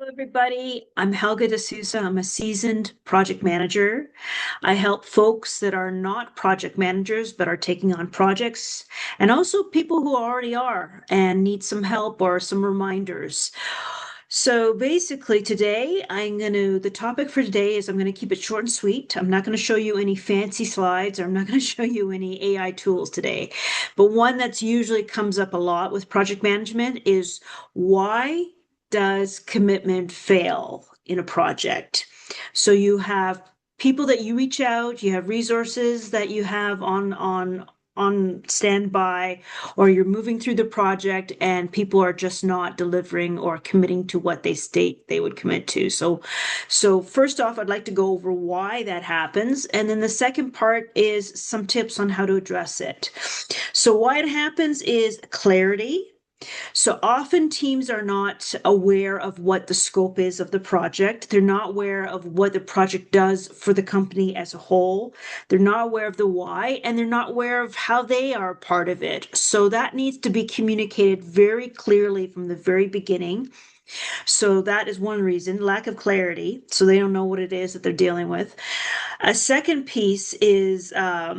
Hello, everybody. I'm Helga D'Souza. I'm a seasoned project manager. I help folks that are not project managers but are taking on projects, and also people who already are and need some help or some reminders. So basically, the topic for today is I'm going to keep it short and sweet. I'm not going to show you any fancy slides, or I'm not going to show you any AI tools today. But one that's usually comes up a lot with project management is why does commitment fail in a project? So you have people that you reach out, you have resources that you have on standby, or you're moving through the project and people are just not delivering or committing to what they state they would commit to. So first off, I'd like to go over why that happens. And then the second part is some tips on how to address it. So why it happens is clarity. So often teams are not aware of what the scope is of the project. They're not aware of what the project does for the company as a whole. They're not aware of the why, and they're not aware of how they are part of it. So that needs to be communicated very clearly from the very beginning. So that is one reason, lack of clarity. So they don't know what it is that they're dealing with. A second piece is a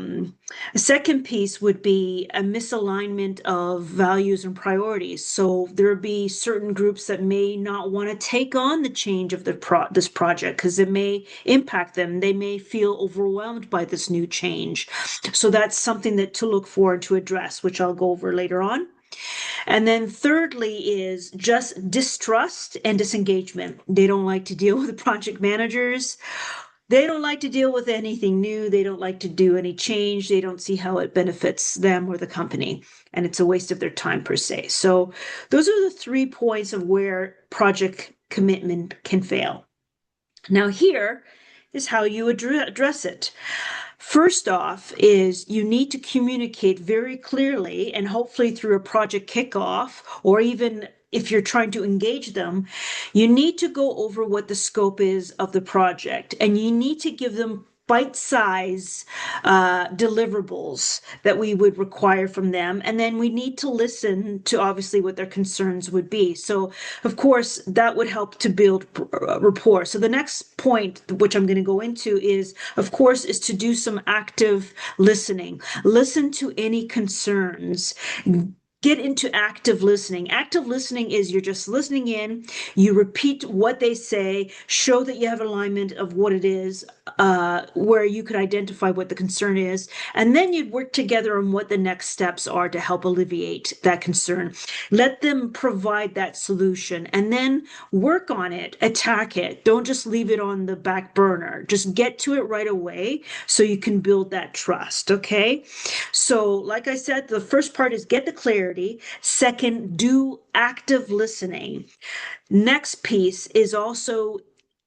second piece would be a misalignment of values and priorities. So there would be certain groups that may not want to take on the change of this project because it may impact them. They may feel overwhelmed by this new change. So that's something that to look for and to address, which I'll go over later on. And then thirdly is just distrust and disengagement. They don't like to deal with project managers. They don't like to deal with anything new. They don't like to do any change. They don't see how it benefits them or the company. And it's a waste of their time per se. So those are the 3 points of where project commitment can fail. Now here is how you address it. First off is you need to communicate very clearly and hopefully through a project kickoff, or even if you're trying to engage them, you need to go over what the scope is of the project, and you need to give them bite-size deliverables that we would require from them. And then we need to listen to obviously what their concerns would be. So, of course, that would help to build rapport. So the next point, which I'm going to go into is, of course, is to do some active listening. Listen to any concerns. Get into active listening. Active listening is you're just listening in, you repeat what they say, show that you have alignment of what it is, where you could identify what the concern is, and then you'd work together on what the next steps are to help alleviate that concern. Let them provide that solution and then work on it, attack it. Don't just leave it on the back burner. Just get to it right away so you can build that trust, okay? So, like I said, the first part is get the clarity. Second, do active listening. Next piece is also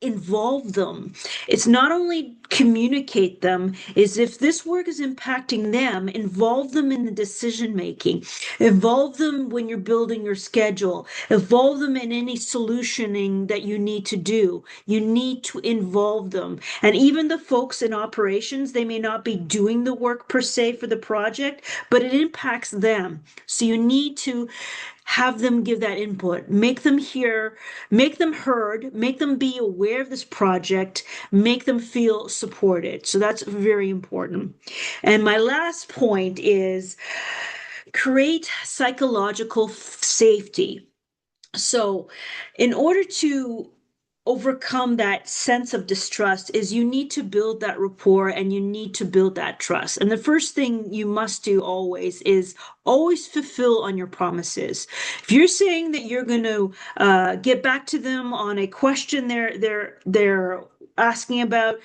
involve them. It's not only communicate them, is if this work is impacting them, involve them in the decision making, involve them when you're building your schedule, involve them in any solutioning that you need to do. You need to involve them. And even the folks in operations, they may not be doing the work per se for the project, but it impacts them. So you need to have them give that input, make them hear, make them heard, make them be aware of this project, make them feel supported. So that's very important. And my last point is create psychological safety. So, in order to overcome that sense of distrust is you need to build that rapport and you need to build that trust. And the first thing you must do always is always fulfill on your promises. If you're saying that you're going to get back to them on a question they're asking about,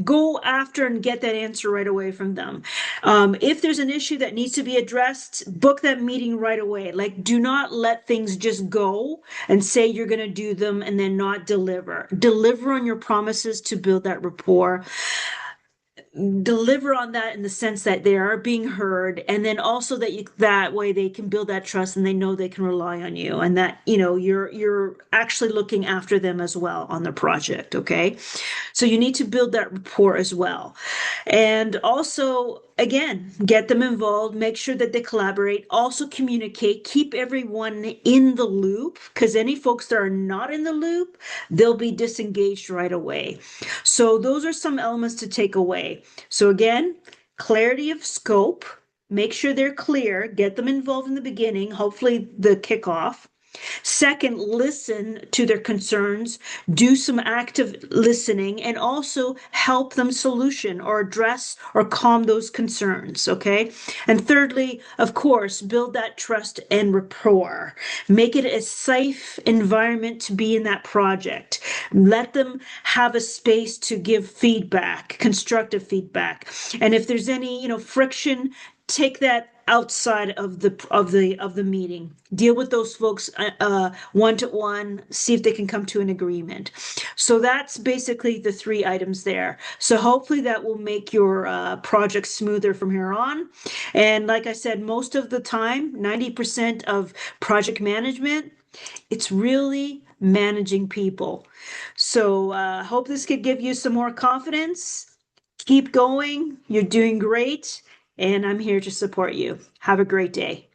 go after and get that answer right away from them. If there's an issue that needs to be addressed, book that meeting right away. Like, do not let things just go and say you're going to do them and then not deliver. Deliver on your promises to build that rapport. Deliver on that in the sense that they are being heard, and then also that way they can build that trust and they know they can rely on you, and that you're actually looking after them as well on the project. Okay, so you need to build that rapport as well. And also again, get them involved, make sure that they collaborate, also communicate, keep everyone in the loop, because any folks that are not in the loop, they'll be disengaged right away. So those are some elements to take away. So again, clarity of scope, make sure they're clear, get them involved in the beginning, hopefully the kickoff. Second, listen to their concerns, do some active listening, and also help them solution or address or calm those concerns. Okay. And thirdly, of course, build that trust and rapport. Make it a safe environment to be in that project. Let them have a space to give feedback, constructive feedback. And if there's any, friction, take that outside of the meeting. Deal with those folks one to one, see if they can come to an agreement. So that's basically the three items there. So hopefully that will make your project smoother from here on. And like I said, most of the time, 90% of project management, it's really managing people. So hope this could give you some more confidence. Keep going. You're doing great. And I'm here to support you. Have a great day.